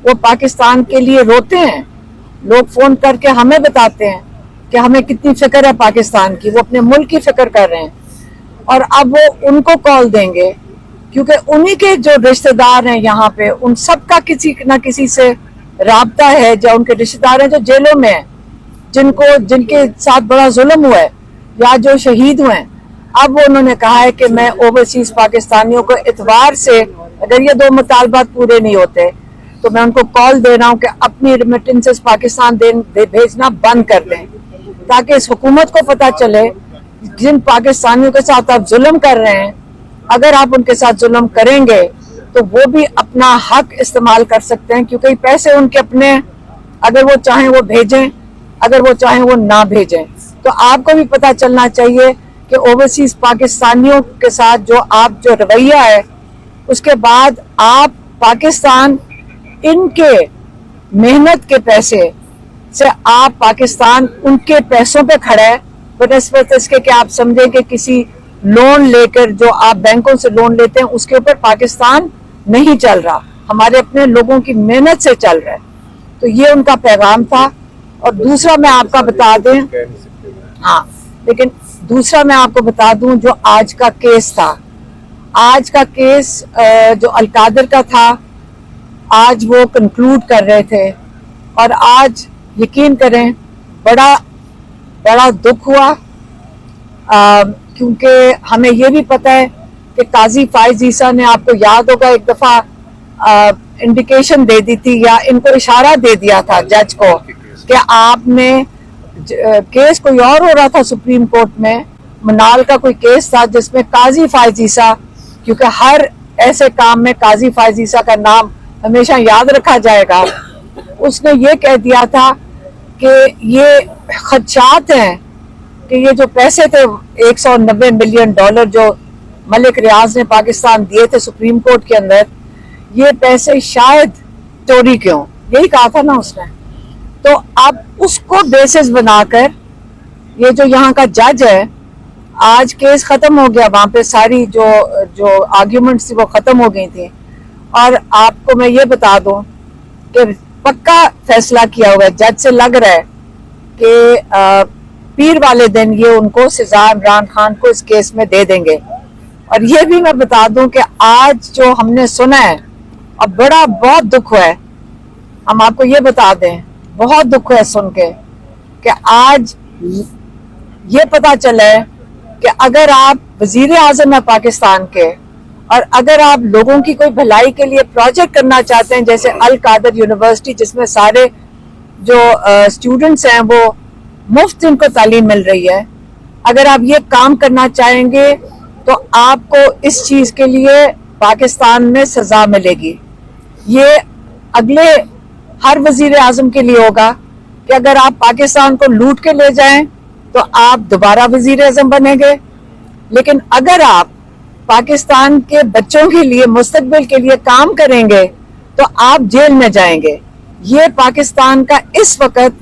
वो पाकिस्तान के लिए रोते हैं। लोग फोन करके हमें बताते हैं कि हमें कितनी फिक्र है पाकिस्तान की, वो अपने मुल्क की फिक्र कर रहे हैं। और अब वो उनको कॉल देंगे क्योंकि उन्हीं के जो रिश्तेदार हैं यहाँ पे, उन सबका किसी न किसी से राब्ता है, जो उनके रिश्तेदार हैं जो जेलों में हैं, जिनके साथ बड़ा जुल्म हुआ है या जो शहीद हुए हैं। अब वो उन्होंने कहा है कि मैं ओवरसीज पाकिस्तानियों को इतवार से, अगर ये 2 मुतालबात पूरे नहीं होते तो मैं उनको कॉल दे रहा हूँ कि अपनी रेमिटेंसेस पाकिस्तान भेजना बंद कर दें, ताकि इस हुकूमत को पता चले जिन पाकिस्तानियों के साथ आप जुल्म कर रहे हैं, अगर आप उनके साथ जुल्म करेंगे तो वो भी अपना हक इस्तेमाल कर सकते हैं, क्योंकि पैसे उनके अपने, अगर वो चाहें वो भेजें, अगर वो चाहें वो ना भेजें। तो आपको भी पता चलना चाहिए कि ओवरसीज पाकिस्तानियों के साथ जो रवैया है, उसके बाद आप पाकिस्तान, इनके मेहनत के पैसे से आप पाकिस्तान उनके पैसों पे खड़ा है, बनस्बत इसके कि आप समझें कि किसी लोन लेकर, जो आप बैंकों से लोन लेते हैं, उसके ऊपर पाकिस्तान नहीं चल रहा, हमारे अपने लोगों की मेहनत से चल रहा है। तो ये उनका पैगाम था। और दूसरा मैं आपका बता दें, हाँ, लेकिन दूसरा मैं आपको बता दूं, जो आज का केस था, आज का केस जो अलकादर का था, आज वो कंक्लूड कर रहे थे। और आज यकीन करें बड़ा दुख हुआ, क्योंकि हमें ये भी पता है कि काजी फाइज ईसा ने, आपको याद होगा, एक दफा इंडिकेशन दे दी थी या इनको इशारा दे दिया था जज को कि आपने, केस कोई और हो रहा था सुप्रीम कोर्ट में, मनाल का कोई केस था जिसमें काजी फाइज ईसा, क्योंकि हर ऐसे काम में काजी फाइज ईसा का नाम हमेशा याद रखा जाएगा, उसने ये कह दिया था कि ये खदशात हैं कि ये जो पैसे थे $190 मिलियन जो मलिक रियाज ने पाकिस्तान दिए थे सुप्रीम कोर्ट के अंदर, ये पैसे शायद चोरी के हों, यही कहा था ना उसने। तो अब उसको बेसिस बनाकर ये जो यहाँ का जज है, आज केस खत्म हो गया, वहां पे सारी जो आर्ग्यूमेंट्स थी वो खत्म हो गई थी। और आपको मैं ये बता दूं कि पक्का फैसला किया हुआ है, जज से लग रहा है कि पीर वाले दिन ये उनको सजा इमरान खान को इस केस में दे देंगे। और ये भी मैं बता दूं कि आज जो हमने सुना है, अब बहुत दुख हुआ है, हम आपको ये बता दें, बहुत दुख है सुन के कि आज ये पता चला है कि अगर आप वजीर आजम है पाकिस्तान के, और अगर आप लोगों की कोई भलाई के लिए प्रोजेक्ट करना चाहते हैं, जैसे अल कादर यूनिवर्सिटी जिसमें सारे जो स्टूडेंट्स हैं वो मुफ्त इनको तालीम मिल रही है, अगर आप ये काम करना चाहेंगे तो आपको इस चीज के लिए पाकिस्तान में सजा मिलेगी। ये अगले हर वजीर आजम के लिए होगा कि अगर आप पाकिस्तान को लूट के ले जाएं तो आप दोबारा वजीर आजम बनेंगे, लेकिन अगर आप पाकिस्तान के बच्चों के लिए, मुस्तकबिल के लिए काम करेंगे तो आप जेल में जाएंगे। ये पाकिस्तान का इस वक्त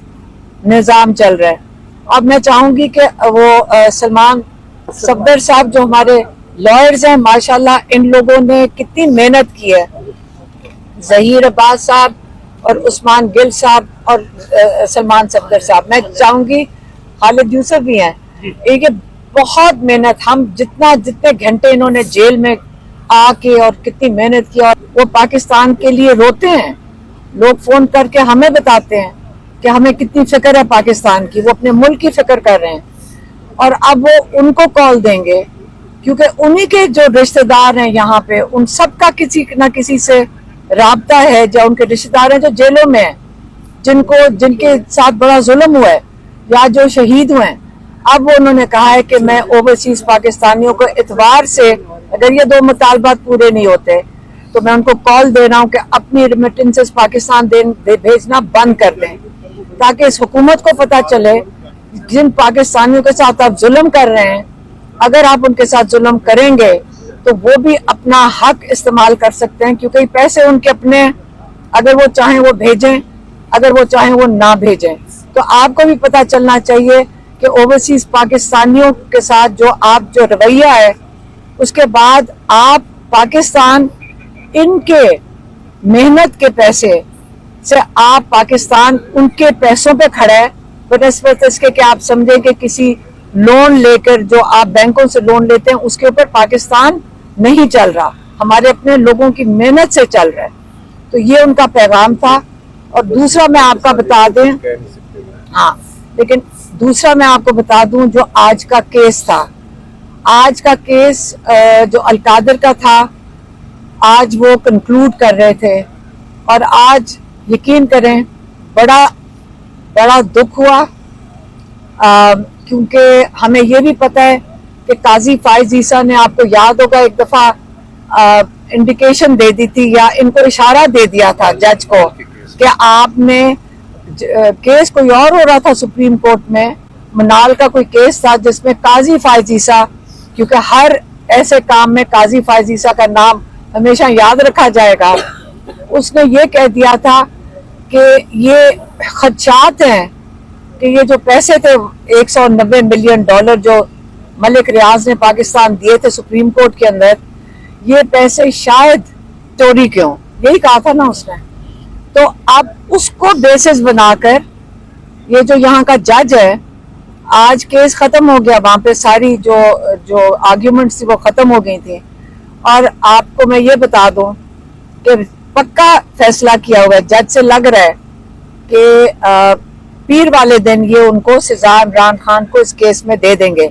निज़ाम चल रहा है। अब मैं चाहूंगी कि वो सलमान सफदर साहब जो हमारे लॉयर्स हैं, माशाल्लाह इन लोगों ने कितनी मेहनत की है, जहीर अब्बास साहब और उस्मान गिल साहब और सलमान सफदर साहब, मैं चाहूंगी खालिद यूसुफ भी हैं, ये बहुत मेहनत, हम जितने घंटे इन्होंने जेल में आके और कितनी मेहनत की, और वो पाकिस्तान के लिए रोते हैं। लोग फोन करके हमें बताते हैं कि हमें कितनी फिक्र है पाकिस्तान की, वो अपने मुल्क की फिक्र कर रहे हैं। और अब वो उनको कॉल देंगे क्योंकि उन्हीं के जो रिश्तेदार हैं यहाँ पे, उन सबका किसी न किसी से राब्ता है, जो उनके रिश्तेदार हैं जो जेलों में हैं, जिनके साथ बड़ा जुल्म हुआ है या जो शहीद हुए हैं। अब वो उन्होंने कहा है कि मैं ओवरसीज पाकिस्तानियों को इतवार से, अगर ये 2 मुतालबात पूरे नहीं होते तो मैं उनको कॉल दे रहा हूँ कि अपनी रेमिटेंसेस पाकिस्तान भेजना बंद कर दें, ताकि इस हुकूमत को पता चले जिन पाकिस्तानियों के साथ आप जुल्म कर रहे हैं, अगर आप उनके साथ जुल्म करेंगे तो वो भी अपना हक इस्तेमाल कर सकते हैं, क्योंकि पैसे उनके अपने, अगर वो चाहें वो भेजें, अगर वो चाहें वो ना भेजें। तो आपको भी पता चलना चाहिए कि ओवरसीज पाकिस्तानियों के साथ जो रवैया है, उसके बाद आप पाकिस्तान, इनके मेहनत के पैसे سے آپ پاکستان ان کے پیسوں پہ کھڑا ہے بنسبت اس کے کہ آپ سمجھیں کہ کسی لون لے کر جو آپ بینکوں سے لون لیتے ہیں اس کے اوپر پاکستان نہیں چل رہا، ہمارے اپنے لوگوں کی محنت سے چل رہا ہے. تو یہ ان کا پیغام تھا. اور دوسرا میں آپ کا بتا دیں، ہاں لیکن دوسرا میں آپ کو بتا دوں جو آج کا کیس تھا، آج کا کیس جو القادر کا تھا، آج وہ کنکلوڈ کر رہے تھے اور آج یقین کریں بڑا بڑا دکھ ہوا، کیونکہ ہمیں یہ بھی پتہ ہے کہ قاضی فائز عیسیٰ نے، آپ کو یاد ہوگا ایک دفعہ انڈیکیشن دے دی تھی یا ان کو اشارہ دے دیا تھا جج کو کہ آپ نے، کیس کوئی اور ہو رہا تھا سپریم کورٹ میں، منال کا کوئی کیس تھا جس میں قاضی فائز عیسیٰ، کیونکہ ہر ایسے کام میں قاضی فائز عیسیٰ کا نام ہمیشہ یاد رکھا جائے گا، اس نے یہ کہہ دیا تھا کہ یہ خدشات ہیں کہ یہ جو پیسے تھے $190 ملین جو ملک ریاض نے پاکستان دیے تھے سپریم کورٹ کے اندر، یہ پیسے شاید چوری کے ہوں، یہی کہا تھا نا اس نے. تو اب اس کو بیسس بنا کر یہ جو یہاں کا جج ہے، آج کیس ختم ہو گیا، وہاں پہ ساری جو آرگیومنٹس تھی وہ ختم ہو گئی تھی. اور آپ کو میں یہ بتا دوں کہ پکا فیصلہ کیا ہوا ہے، جج سے لگ رہا ہے کہ پیر والے دن یہ ان کو سزا عمران خان کو اس کیس میں دے دیں گے.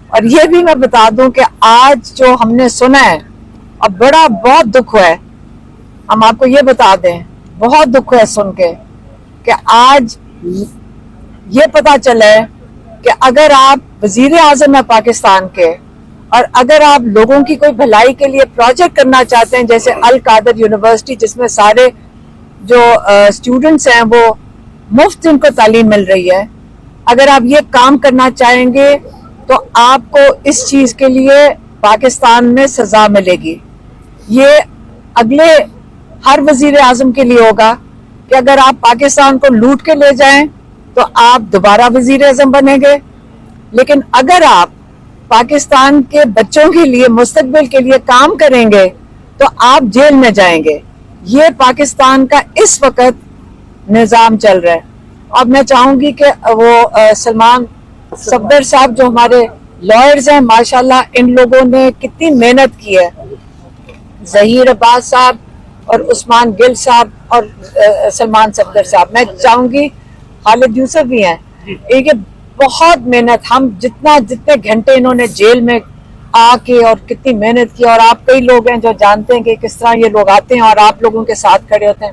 اور یہ بھی میں بتا دوں کہ آج جو ہم نے سنا ہے اور بڑا بہت دکھ ہوا ہے، ہم آپ کو یہ بتا دیں بہت دکھ ہے سن کے کہ آج یہ پتا چلا ہے کہ اگر آپ وزیر اعظم ہیں پاکستان کے اور اگر آپ لوگوں کی کوئی بھلائی کے لیے پروجیکٹ کرنا چاہتے ہیں، جیسے القادر یونیورسٹی جس میں سارے جو اسٹوڈنٹس ہیں وہ مفت ان کو تعلیم مل رہی ہے، اگر آپ یہ کام کرنا چاہیں گے تو آپ کو اس چیز کے لیے پاکستان میں سزا ملے گی. یہ اگلے ہر وزیر اعظم کے لیے ہوگا کہ اگر آپ پاکستان کو لوٹ کے لے جائیں تو آپ دوبارہ وزیر اعظم بنیں گے، لیکن اگر آپ پاکستان کے بچوں کے لیے مستقبل کے لیے کام کریں گے تو آپ جیل میں جائیں گے. یہ پاکستان کا اس وقت نظام چل رہا ہے. اب میں چاہوں گی کہ وہ سلمان صفدر صاحب جو ہمارے لائرز ہیں، ماشاءاللہ ان لوگوں نے کتنی محنت کی ہے، ظہیر عباس صاحب اور عثمان گل صاحب اور سلمان صفدر صاحب، میں چاہوں گی خالد یوسف بھی ہیں، یہ بہت محنت، ہم جتنے گھنٹے انہوں نے جیل میں آ کے اور کتنی محنت کی، اور آپ کئی لوگ ہیں جو جانتے ہیں کہ کس طرح یہ لوگ آتے ہیں اور آپ لوگوں کے ساتھ کھڑے ہوتے ہیں.